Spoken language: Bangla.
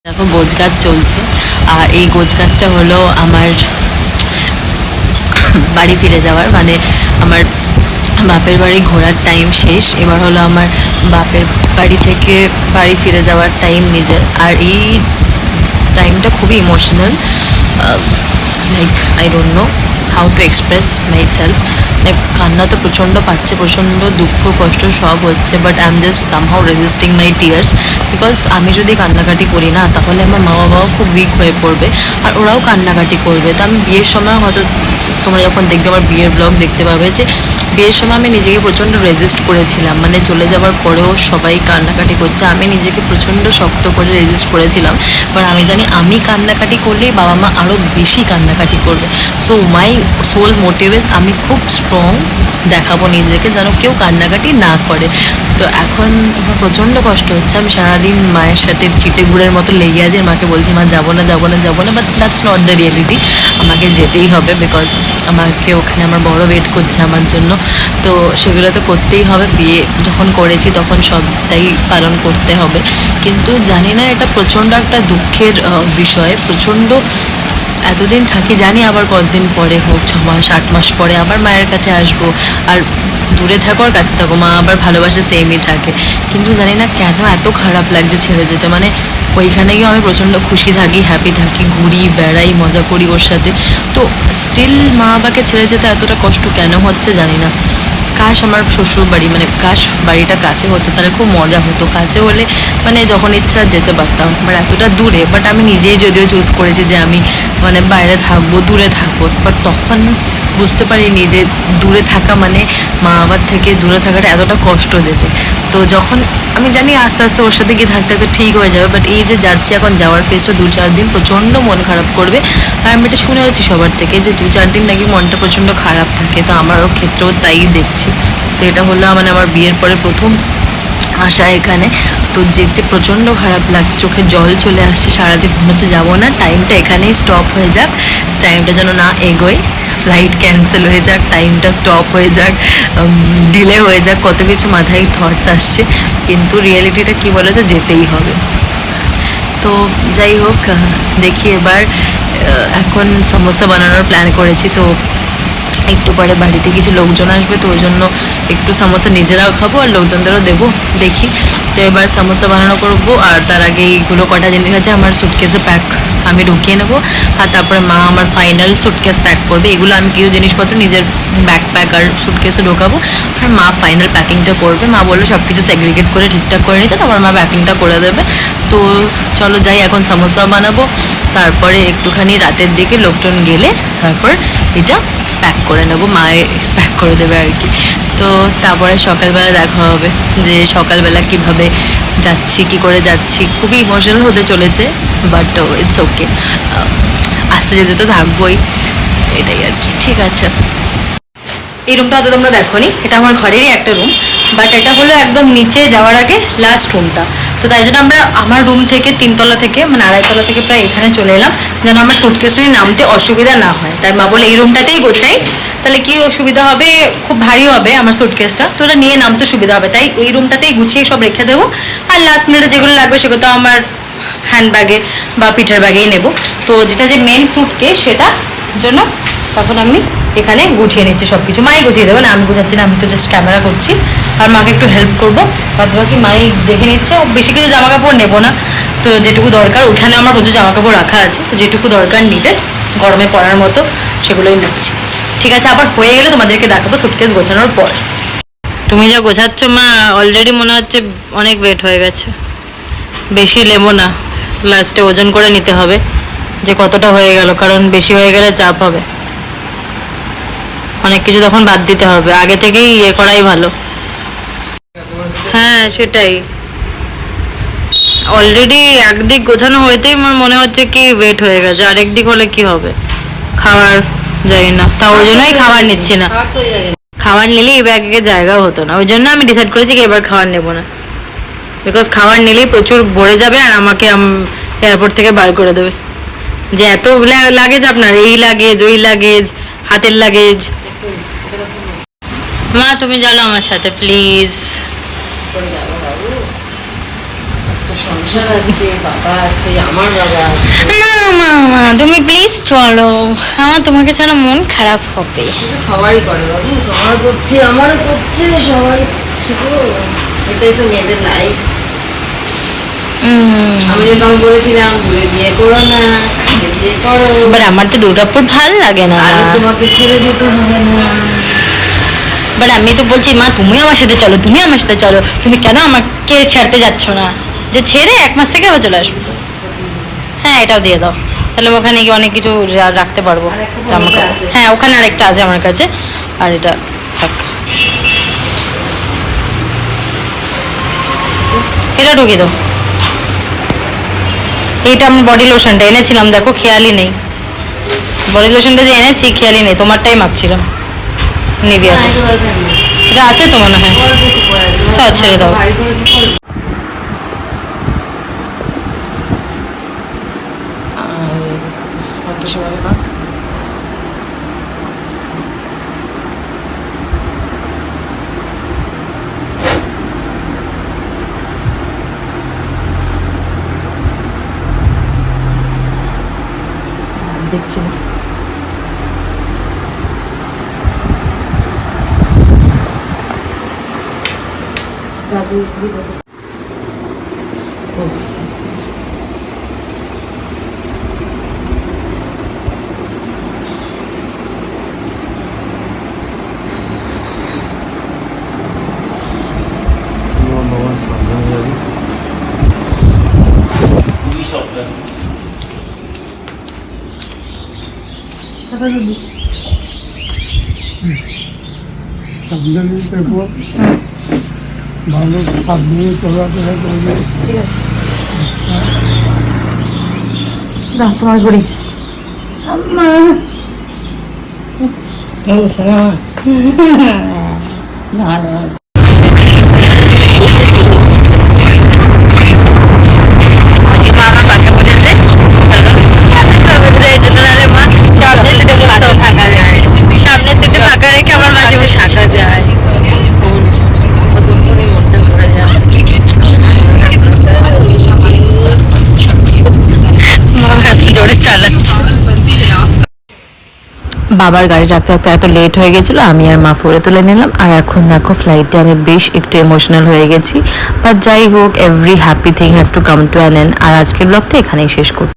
দেখো গোছগাছ চলছে। আর এই গোছগাছটা হলো আমার বাড়ি ফিরে যাওয়ার, মানে আমার বাপের বাড়ি ঘোরার টাইম শেষ, এবার হলো আমার বাপের বাড়ি থেকে বাড়ি ফিরে যাওয়ার টাইম নিজের। আর এই টাইমটা খুবই emotional, like I don't know how to express my self. Like কান্না তো প্রচণ্ড পাচ্ছে, প্রচণ্ড দুঃখ কষ্ট সব হচ্ছে, but I am just somehow resisting my tears. Because আমি যদি কান্নাকাটি করি না, তাহলে আমার মা বাবাও খুব উইক হয়ে পড়বে, আর ওরাও কান্নাকাটি করবে। তো আমি বিয়ের সময় হয়তো তোমরা যখন দেখবে আমার বিয়ের ব্লগ দেখতে পাবে যে বিয়ের সময় আমি নিজেকে প্রচণ্ড রেজিস্ট করেছিলাম, মানে চলে যাওয়ার পরেও সবাই কান্নাকাটি করছে, আমি নিজেকে প্রচণ্ড শক্ত করে রেজিস্ট করেছিলাম। বাট আমি জানি আমি কান্নাকাটি করলেই বাবা মা আরও বেশি কান্নাকাটি করবে। So my sole motive is আমি খুব স্ট্রং দেখাবো নিজেকে, যেন কেউ কান্নাকাটি না করে। তো এখন আমার প্রচণ্ড কষ্ট হচ্ছে, আমি সারাদিন মায়ের সাথে চিটে গুড়ের মতো লেগে আছি, মাকে বলছি মা যাবো না যাবো না যাবো না, but that's not the reality, আমাকে যেতেই হবে। বিকজ আমাকে ওখানে আমার বড় ওয়েট করছে আমার জন্য, তো সেগুলো তো করতেই হবে। বিয়ে যখন করেছি তখন সবটাই পালন করতে হবে। কিন্তু জানি না, এটা প্রচণ্ড একটা দুঃখের বিষয়, প্রচণ্ড এতদিন থাকি জানি, আবার কতদিন পরে হোক, 6 মাস 8 মাস পরে আবার মায়ের কাছে আসবো। আর দূরে থাকো আর কাছে থাকো, মা আবার ভালোবাসা সেমই থাকে। কিন্তু জানি না কেন এত খারাপ লাগছে ছেড়ে যেতে, মানে ওইখানে গিয়েও আমি প্রচণ্ড খুশি থাকি, হ্যাপি থাকি, ঘুরি বেড়াই মজা করি ওর সাথে। তো স্টিল মা বাবাকে ছেড়ে যেতে এতটা কষ্ট কেন হচ্ছে জানি না। কাশ আমার শ্বশুর বাড়ি, মানে কাশ বাড়িটা কাছে হতো, তাহলে খুব মজা হতো। কাছে হলে মানে যখন ইচ্ছা যেতে পারতাম, বাট এতটা দূরে। বাট আমি নিজেই যদিও চুজ করেছি যে আমি মানে বাইরে থাকবো, দূরে থাকবো, বাট তখন বুঝতে পারিনি যে দূরে থাকা মানে মা বাবার থেকে দূরে থাকাটা এতটা কষ্ট দেবে। তো যখন আমি জানি আস্তে আস্তে ওর সাথে গিয়ে থাকতে থাকতে ঠিক হয়ে যাবে, বাট এই যে যাচ্ছি এখন, যাওয়ার ফেসে 2-4 দিন প্রচণ্ড মন খারাপ করবে। আর আমি এটা শুনেওছি সবার থেকে যে 2-4 দিন নাকি মনটা প্রচণ্ড খারাপ থাকে, তো আমারও ক্ষেত্রেও তাই দেখছি। তো এটা হলো মানে আমার বিয়ের পরে প্রথম আসা এখানে। তো যেতে প্রচণ্ড খারাপ লাগছে, চোখে জল চলে আসছে, সারাদিন মনে হচ্ছে যাবো না, টাইমটা এখানেই স্টপ হয়ে যাক, টাইমটা যেন না এগোয়, ফ্লাইট ক্যান্সেল হয়ে যাক, টাইমটা স্টপ হয়ে যাক, ডিলে হয়ে যাক, কত কিছু মাথায় থটস আসছে। কিন্তু রিয়েলিটিটা কী বলে, তো যেতেই হবে। তো যাই হোক, দেখি এবার এখন সমোসা বানানোর প্ল্যান করেছি। তো একটু পরে বাড়িতে কিছু লোকজন আসবে, তো ওই জন্য একটু সমোসা নিজেরাও খাবো আর লোকজনদেরও দেবো, দেখি। তো এবার সমোসা বানানো করবো, আর তার আগে এইগুলো কটা জিনিস আছে আমার সুটকেসে প্যাক আমি ঢুকিয়ে নেবো। আর তারপরে মা আমার ফাইনাল সুটকেস প্যাক করবে। এগুলো আমি কিছু জিনিসপত্র নিজের ব্যাকপ্যাক আর সুটকেসে ঢোকাবো, আর মা ফাইনাল প্যাকিংটা করবে। মা বললো সব কিছু সেগ্রিগেট করে ঠিকঠাক করে নিতে, তারপর মা প্যাকিংটা করে দেবে। তো চলো যাই, এখন সমোসা বানাবো, তারপরে একটুখানি রাতের দিকে লোকজন গেলে তারপর এটা প্যাক করে নেবো, মায়ে প্যাক করে দেবে আর কি। তো তারপরে সকালবেলা দেখা হবে যে সকালবেলা কিভাবে যাচ্ছি, কি করে যাচ্ছি। খুবই ইমোশনাল হতে চলেছে, বাট ইটস ওকে, আসতে যেতে তো থাকবোই, এটাই আর কি। ঠিক আছে, এই রুমটা হয়তো তোমরা দেখোনি, এটা আমার ঘরেরই একটা রুম, বাট এটা হলো একদম নিচে যাওয়ার আগে লাস্ট রুমটা। তো তাই জন্য আমরা আমার রুম থেকে 3 তলা থেকে মানে 2.5 তলা থেকে প্রায় এখানে চলে এলাম, যেন আমার সুটকেসে নামতে অসুবিধা না হয়। তাই মা বলে এই রুমটাতেই গোছাই, তাহলে কি অসুবিধা হবে, খুব ভারী হবে আমার সুটকেসটা, তো ওটা নিয়ে নামতে সুবিধা হবে, তাই এই রুমটাতেই গুছিয়ে সব রেখে দেবো। আর লাস্ট মিনিটে যেগুলো লাগবে সেগুলো তো আমার হ্যান্ডব্যাগে বা পিঠের ব্যাগেই নেবো। তো যেটা যে মেন সুটকেস সেটা জন্য তখন আমি এখানে গুছিয়ে নিচ্ছি সব কিছু, মাই গুছিয়ে দেবে না, আমি গুছাচ্ছি না, আমি তো জাস্ট ক্যামেরা করছি আর মাকে একটু হেল্প করবো, বাদ বাকি মাই দেখে নিচ্ছে। বেশি কিছু জামা কাপড় নেবো না, তো যেটুকু দরকার, ওখানে আমার প্রচুর জামা কাপড় রাখা আছে, তো যেটুকু দরকার নিডেড গরমে পরার মতো সেগুলোই নিচ্ছি। ঠিক আছে, আবার হয়ে গেলে তোমাদেরকে দেখাবো সুটকেস গোছানোর পর। তুমি যা গোছাচ্ছ মা, অলরেডি মনে হচ্ছে অনেক ওয়েট হয়ে গেছে, বেশি নেবো না, লাস্টে ওজন করে নিতে হবে যে কতটা হয়ে গেল, কারণ বেশি হয়ে গেলে চাপ হবে, অনেক কিছু তখন বাদ দিতে হবে, আগে থেকেই ইয়ে করাই ভালো। হ্যাঁ সেটাই, অলরেডি একদিক গোছানো হইতেই আমার মনে হচ্ছে কি ওয়েট হয়ে গেছে, আরেক দিক হলে কি হবে, খাবার যাই না, তা ওই জন্যই খাবার নিচ্ছি না। খাবার নিলে এই ব্যাগে জায়গাও হতো না, ওই জন্য আমি ডিসাইড করেছি কি এবার খাবার নেবো না, বিকজ খাবার নিলেই প্রচুর ভরে যাবে আর আমাকে এয়ারপোর্ট থেকে বার করে দেবে যে এত লাগেজ আপনার, এই লাগেজ ওই লাগেজ, হাতের লাগেজ। মা তুমি চলো আমার সাথে প্লিজ। সংসার আছে, বাবা আছে, আমার বাবা আছে। মা তুমি প্লিজ চলো, আমার তোমাকে ছাড়া মন খারাপ হবে। সেটা সবারই করে বাবু, তোমার করছে, আমারও করছে, সবারই করছে গো। এটাই তো মেয়েদের লাইফ। আমি যে তখন বলেছিলাম ঘুরে বিয়ে করো না, বিয়ে করো, বাট আমার তো দুর্গাপুর ভাল লাগে না, আর তোমাকে ছেড়ে যেতে হবে না। বাট আমি তো বলছি মা তুমি আমার সাথে চলো, তুমি আমার সাথে চলো, তুমি কেন আমাকে ছাড়তে যাচ্ছ না? যে ছেড়ে 1 মাস থেকে আবার চলে আসবো। হ্যাঁ এটাও দিয়ে দাও, তাহলে ওখানে গিয়ে অনেক কিছু রাখতে পারবো। জামা কাপড়, হ্যাঁ ওখানে আরেকটা আছে আমার কাছে, আর এটা থাক, এটা ঢুকিয়ে দাও। এইটা আমি বডি লোশনটা এনেছিলাম, দেখো খেয়ালই নেই, বডি লোশনটা যে এনেছি খেয়ালই নেই, তোমারটাই মাখছিলাম নিভিয়াটা। এটা আছে তো মনে হয়, তাও ছেড়ে দাও। দেখছি না। সাবধানে থেকো, ভালো সাবধানে চলাফেরা করবে। ঠিক আছে, দাও তোমার ঘড়ি। সামনে সিটে ফাঁকা রেখে আমার মাঝে বসে থাকা যায়, মনটা ঘুরে যায়। জোরে চালাচ্ছে। বাবার গাড়ি রাখতে রাখতে এত লেট হয়ে গেছিলো, আমি আর মা ফোরে তুলে নিলাম। আর এখন দেখো ফ্লাইটে আমি বেশ একটু ইমোশনাল হয়ে গেছি, বাট যাই হোক, every happy thing has to come to an end. আর আজকের ব্লগটা এখানেই শেষ করছি।